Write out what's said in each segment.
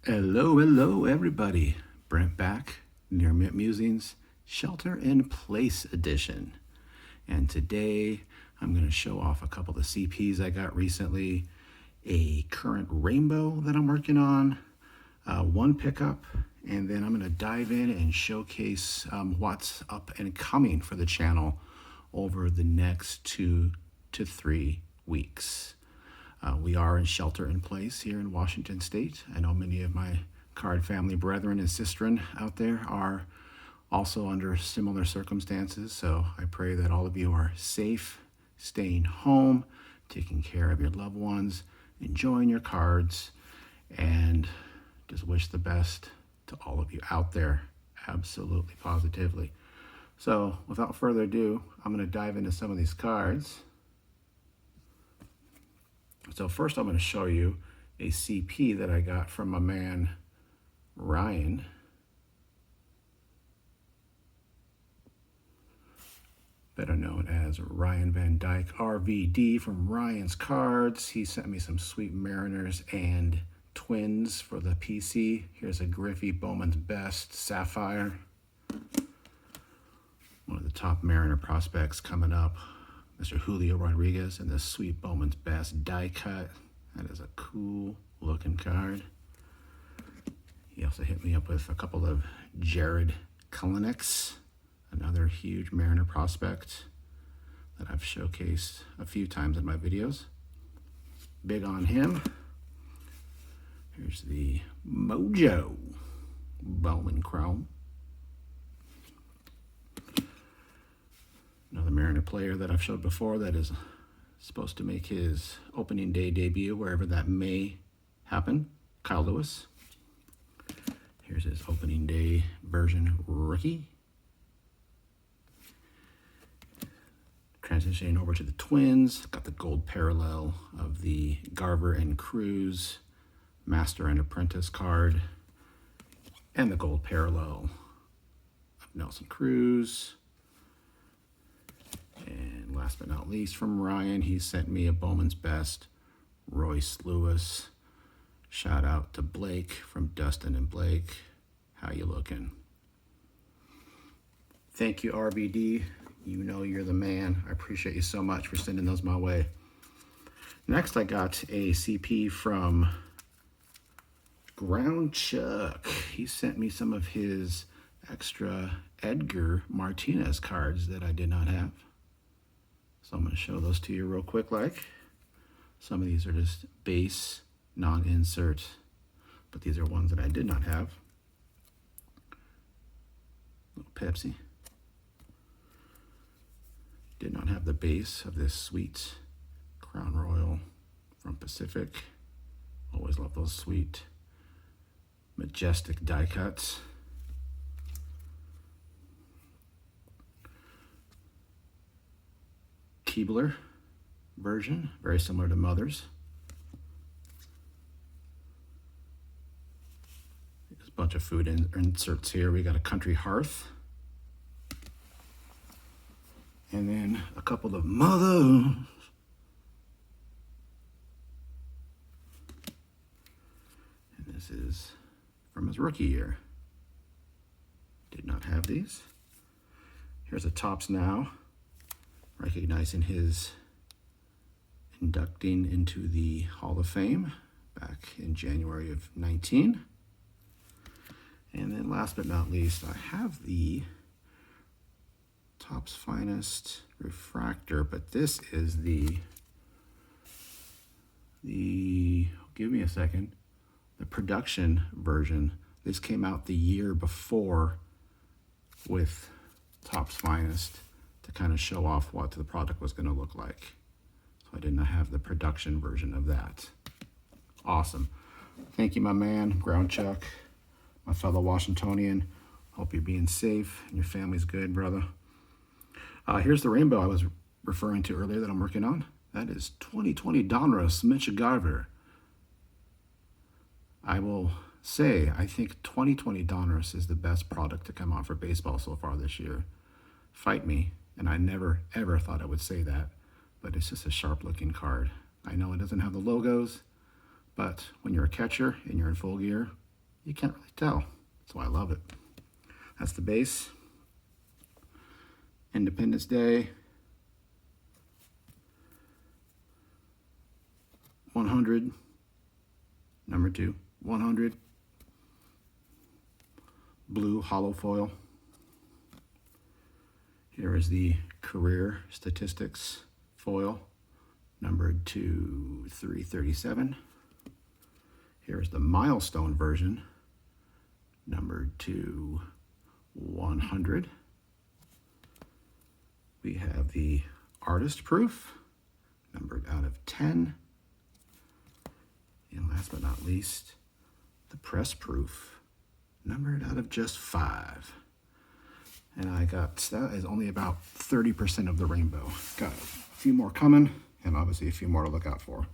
Hello, everybody. Brent back, Near Mint Musings, Shelter in Place Edition. And today I'm going to show off a couple of CPs I got recently, a current rainbow that I'm working on, one pickup, and then I'm going to dive in and showcase what's up and coming for the channel over the next 2 to 3 weeks. We are in shelter in place here in Washington State. I know many of my card family brethren and sistren out there are also under similar circumstances. So I pray that all of you are safe, staying home, taking care of your loved ones, enjoying your cards, and just wish the best to all of you out there, absolutely, positively. So without further ado, I'm going to dive into some of these cards. So first I'm going to show you a CP that I got from my man Ryan. Better known as Ryan Van Dyke RVD from Ryan's Cards. He sent me some sweet Mariners and Twins for the PC. Here's a Griffey Bowman's Best Sapphire. One of the top Mariner prospects coming up. Mr. Julio Rodriguez and the sweet Bowman's Best die cut. That is a cool looking card. He also hit me up with a couple of Jared Kelenics, another huge Mariner prospect that I've showcased a few times in my videos. Big on him. Here's the Mojo Bowman Chrome. Another Mariner player that I've showed before that is supposed to make his opening day debut, wherever that may happen, Kyle Lewis. Here's his opening day version rookie. Transitioning over to the Twins, got the gold parallel of the Garver and Cruz Master and Apprentice card, and the gold parallel of Nelson Cruz. And last but not least, from Ryan, he sent me a Bowman's Best Royce Lewis. Shout out to Blake from Dustin and Blake. How you looking? Thank you, RBD. You know you're the man. I appreciate you so much for sending those my way. Next, I got a CP from Ground Chuck. He sent me some of his extra Edgar Martinez cards that I did not have. So I'm going to show those to you real quick like. Some of these are just base, non-insert, but these are ones that I did not have. Little Pepsi. Did not have the base of this sweet Crown Royal from Pacific. Always love those sweet, majestic die cuts. Keebler version, very similar to Mother's. There's a bunch of food inserts here. We got a Country Hearth. And then a couple of Mothers. And this is from his rookie year. Did not have these. Here's a Topps Now, recognizing his inducting into the Hall of Fame back in January of 19. And then last but not least, I have the Topps Finest Refractor, but this is the give me a second, the production version. This came out the year before with Topps Finest to kind of show off what the product was going to look like. So I did not have the production version of that. Awesome. Thank you, my man, Ground Chuck, my fellow Washingtonian. Hope you're being safe and your family's good, brother. Here's the rainbow I was referring to earlier that I'm working on. That is 2020 Donruss Mitch Garver. I will say, I think 2020 Donruss is the best product to come out for baseball so far this year. Fight me, and I never, ever thought I would say that, but it's just a sharp-looking card. I know it doesn't have the logos, but when you're a catcher and you're in full gear, you can't really tell. That's why I love it. That's the base. Independence Day. 100. Number 2. 100. Blue hollow foil. Here is the career statistics foil, numbered to 337. Here is the milestone version, numbered to 100. We have the artist proof, numbered out of 10. And last but not least, the press proof, numbered out of just 5. And that is only about 30% of the rainbow. Got a few more coming, and obviously a few more to look out for.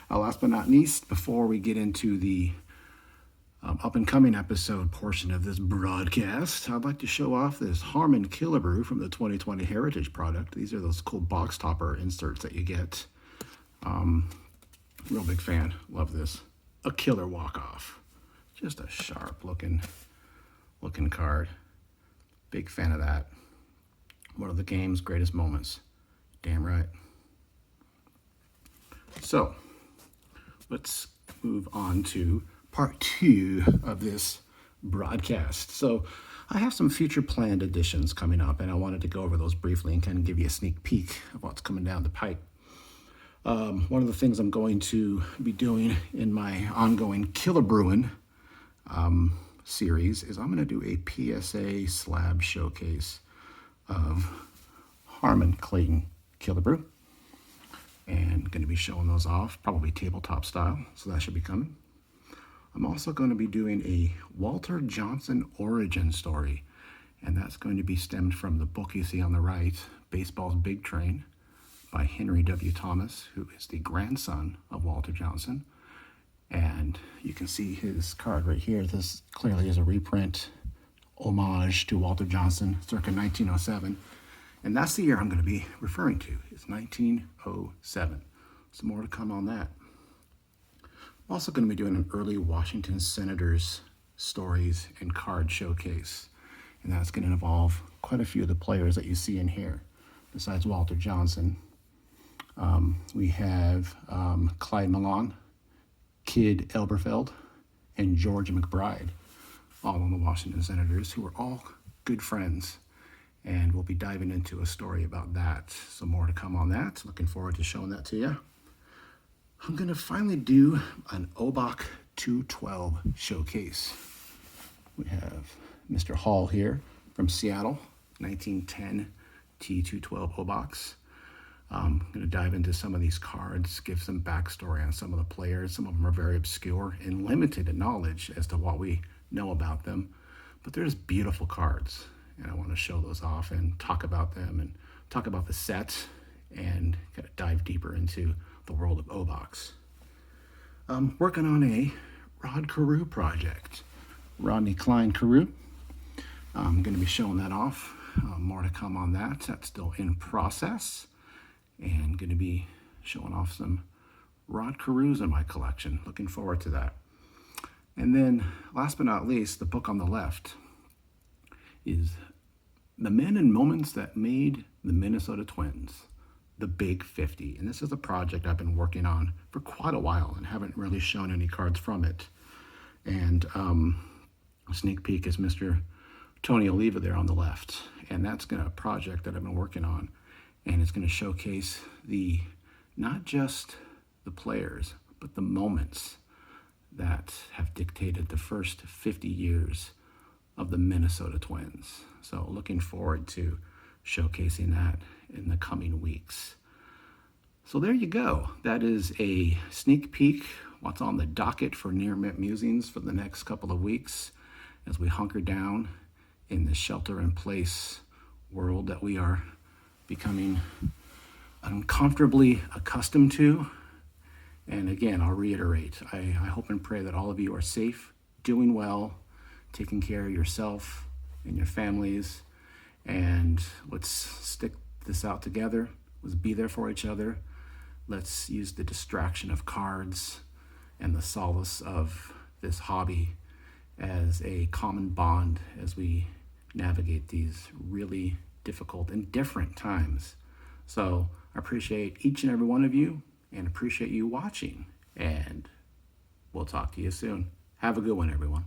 Last but not least, before we get into the up-and-coming episode portion of this broadcast, I'd like to show off this Harmon Killebrew from the 2020 Heritage product. These are those cool box topper inserts that you get. Real big fan. Love this. A killer walk-off. Just a sharp-looking card. Big fan of that. One of the game's greatest moments. Damn right. So, let's move on to part 2 of this broadcast. So, I have some future planned editions coming up, and I wanted to go over those briefly and kind of give you a sneak peek of what's coming down the pipe. One of the things I'm going to be doing in my ongoing Killebrewing series is I'm going to do a PSA slab showcase of Harmon Clayton Killebrew, and going to be showing those off, probably tabletop style, so that should be coming. I'm also going to be doing a Walter Johnson origin story, and that's going to be stemmed from the book you see on the right, Baseball's Big Train, by Henry W. Thomas, who is the grandson of Walter Johnson. And you can see his card right here. This clearly is a reprint homage to Walter Johnson, circa 1907. And that's the year I'm going to be referring to. It's 1907. Some more to come on that. I'm also going to be doing an early Washington Senators stories and card showcase. And that's going to involve quite a few of the players that you see in here. Besides Walter Johnson, we have Clyde Malone, Kid Elberfeld, and George McBride, all on the Washington Senators, who are all good friends. And we'll be diving into a story about that. So more to come on that. Looking forward to showing that to you. I'm going to finally do an OBOC 212 showcase. We have Mr. Hall here from Seattle, 1910 T212 OBOCs. I'm going to dive into some of these cards, give some backstory on some of the players. Some of them are very obscure and limited in knowledge as to what we know about them. But they're just beautiful cards, and I want to show those off and talk about them and talk about the set and kind of dive deeper into the world of OBOCs. I'm working on a Rod Carew project, Rodney Klein Carew. I'm going to be showing that off. More to come on that. That's still in process. And going to be showing off some Rod Carews in my collection. Looking forward to that. And then, last but not least, the book on the left is The Men and Moments That Made the Minnesota Twins, the Big 50. And this is a project I've been working on for quite a while and haven't really shown any cards from it. And a sneak peek is Mr. Tony Oliva there on the left. And that's a project that I've been working on. And it's going to showcase not just the players, but the moments that have dictated the first 50 years of the Minnesota Twins. So looking forward to showcasing that in the coming weeks. So there you go. That is a sneak peek what's on the docket for Near Mint Musings for the next couple of weeks as we hunker down in the shelter-in-place world that we are becoming uncomfortably accustomed to. And again, I'll reiterate, I hope and pray that all of you are safe, doing well, taking care of yourself and your families, and let's stick this out together. Let's be there for each other. Let's use the distraction of cards and the solace of this hobby as a common bond as we navigate these really difficult and different times. So I appreciate each and every one of you and appreciate you watching. And we'll talk to you soon. Have a good one, everyone.